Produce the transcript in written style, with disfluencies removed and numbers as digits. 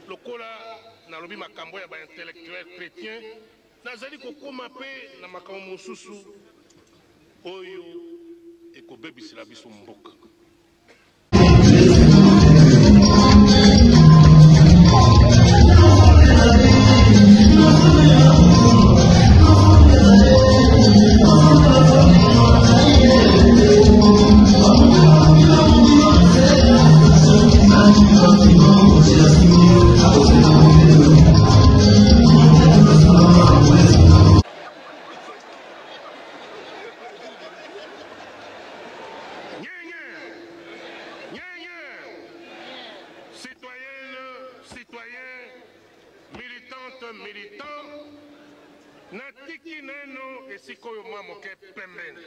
lokola nalobi makambo ya ba intellectuel chrétien nazali kokoma pe na makambo mosusu oyo ekobebisela biso mboka. Militant natiki neno esikoyo mwa moke pembeni